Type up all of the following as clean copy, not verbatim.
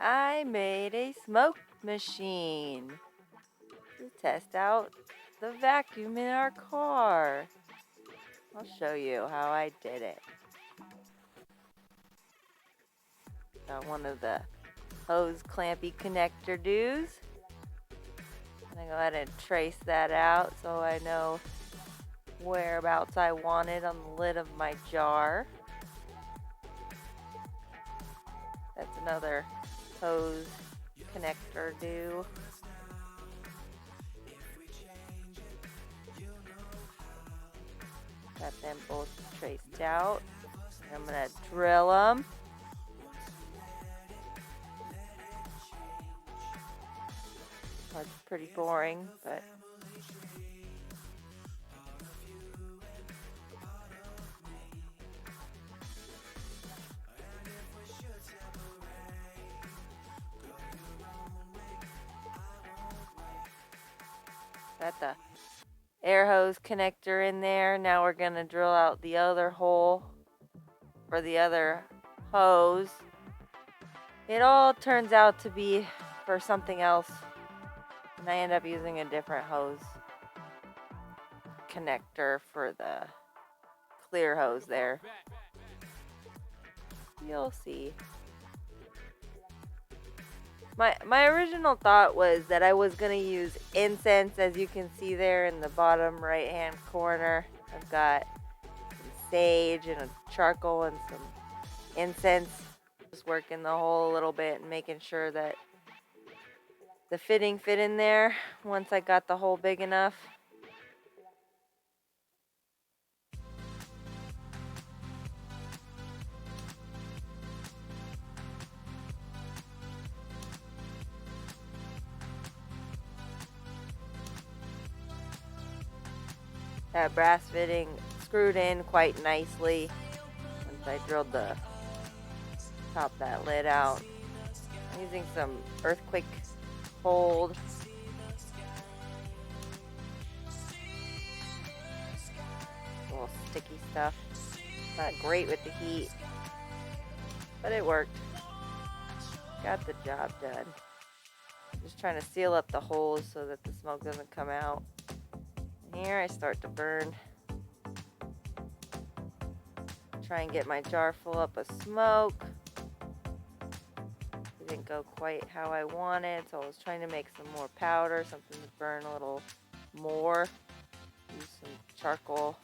I made a smoke machine to test out the vacuum in our car. I'll show you how I did it. Got one of the hose clampy connector doos. I'm gonna go ahead and trace that out so I know whereabouts I want it on the lid of my jar. That's another hose connector do. Got them both traced out. I'm gonna drill them. That's pretty boring, but got the air hose connector in there. Now we're gonna drill out the other hole for the other hose. It all turns out to be for something else, and I end up using a different hose connector for the clear hose there. You'll see. My original thought was that I was going to use incense, as you can see there in the bottom right hand corner. I've got some sage and a charcoal and some incense. Just working the hole a little bit and making sure that the fitting fit in there once I got the hole big enough. That brass fitting screwed in quite nicely once I drilled the top that lid out. I'm using some earthquake hold. A little sticky stuff. Not great with the heat, but it worked. Got the job done. Just trying to seal up the holes so that the smoke doesn't come out. And here I start to burn. Try and get my jar full up of smoke. It didn't go quite how I wanted, so I was trying to make some more powder, something to burn a little more. Use some charcoal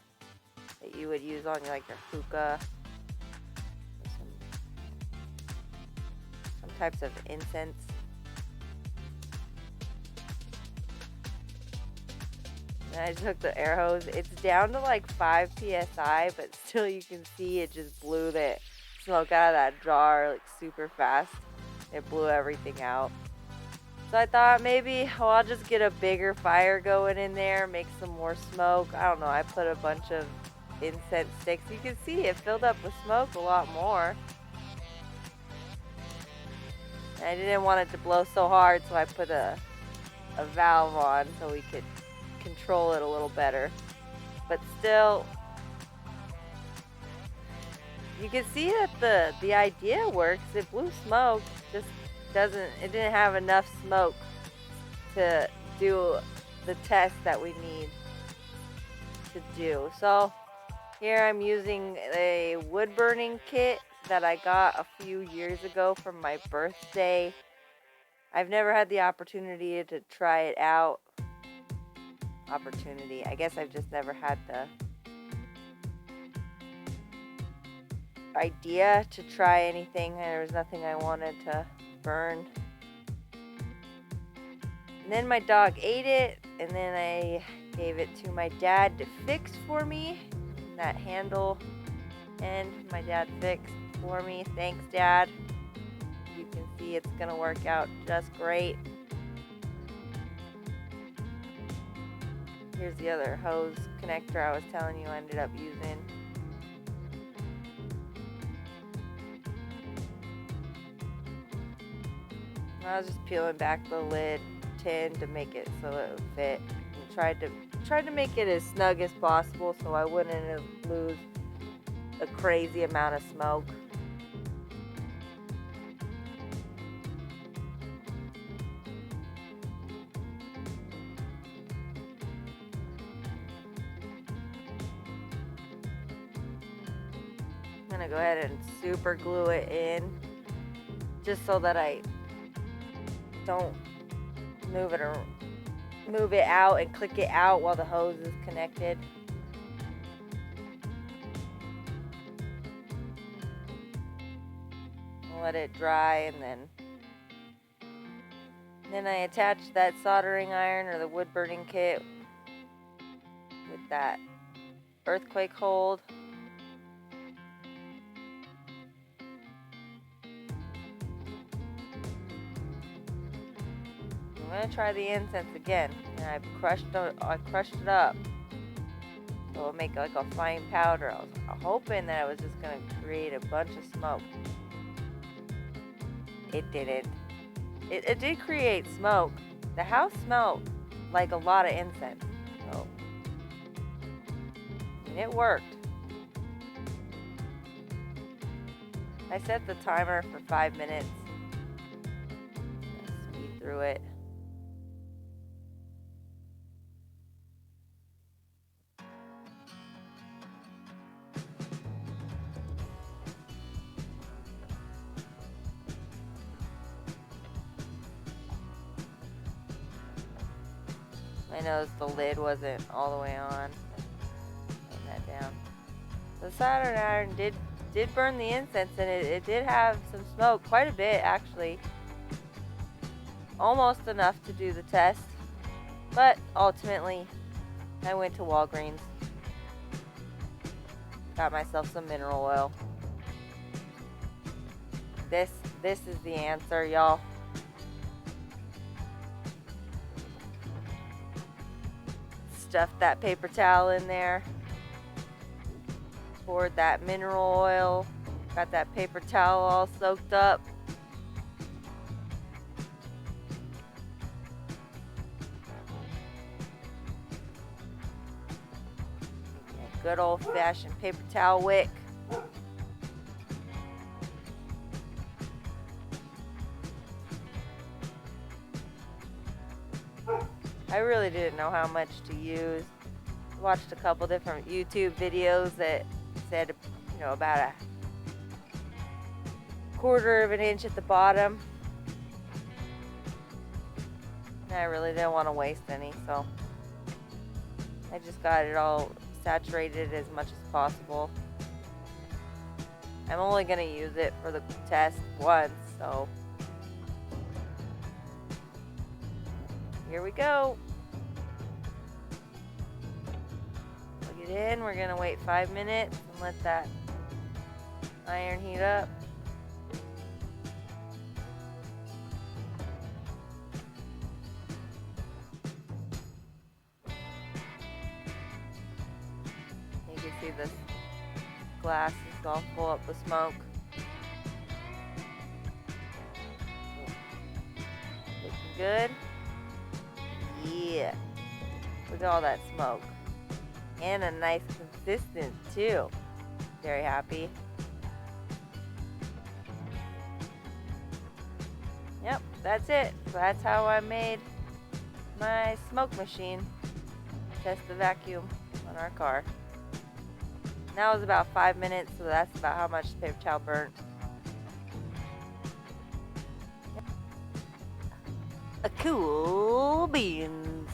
that you would use on like your hookah. Some types of incense. And I took the air hose. It's down to like 5 psi, but still you can see it just blew the smoke out of that jar like super fast. It blew everything out. So I thought maybe, I'll just get a bigger fire going in there, make some more smoke. I don't know, I put a bunch of incense sticks. You can see it filled up with smoke a lot more. And I didn't want it to blow so hard, so I put a valve on so we could control it a little better. But still, you can see that the idea works. It blew smoke, just it didn't have enough smoke to do the test that we need to do. So here I'm using a wood burning kit that I got a few years ago for my birthday. I've never had the opportunity to try it out. I guess I've just never had the idea to try anything. There was nothing I wanted to burn. And then my dog ate it, and then I gave it to my dad to fix for me. That handle, and my dad fixed for me. Thanks, Dad. You can see it's gonna work out just great. Here's the other hose connector I was telling you I ended up using. I was just peeling back the lid tin to make it so it would fit, and tried to make it as snug as possible so I wouldn't lose a crazy amount of smoke. I'm gonna go ahead and super glue it in just so that I don't move it out and click it out while the hose is connected. I'll let it dry, and then I attach that soldering iron or the wood burning kit with that earthquake hold. I'm gonna try the incense again, and I crushed it up so it'll make like a fine powder. I was hoping that it was just gonna create a bunch of smoke. It didn't. It did create smoke. The house smelled like a lot of incense, so it worked. I set the timer for 5 minutes. Speed through it. I noticed the lid wasn't all the way on. Put that down. The soldering iron did burn the incense, and it did have some smoke, quite a bit actually. Almost enough to do the test, but ultimately I went to Walgreens, got myself some mineral oil. This is the answer, y'all. Stuffed that paper towel in there, poured that mineral oil, got that paper towel all soaked up. A good old-fashioned paper towel wick. I really didn't know how much to use. I watched a couple different YouTube videos that said, about a 1/4 of an inch at the bottom. And I really didn't want to waste any, so I just got it all saturated as much as possible. I'm only going to use it for the test once, so here we go. Plug it in. We're going to wait 5 minutes and let that iron heat up. You can see this glass is all full up with smoke. Looking good. Yeah. Look at all that smoke. And a nice consistent too. Very happy. Yep, that's it. So that's how I made my smoke machine. Test the vacuum on our car. That was about 5 minutes, so that's about how much the paper towel burnt. Yep. A cool beans.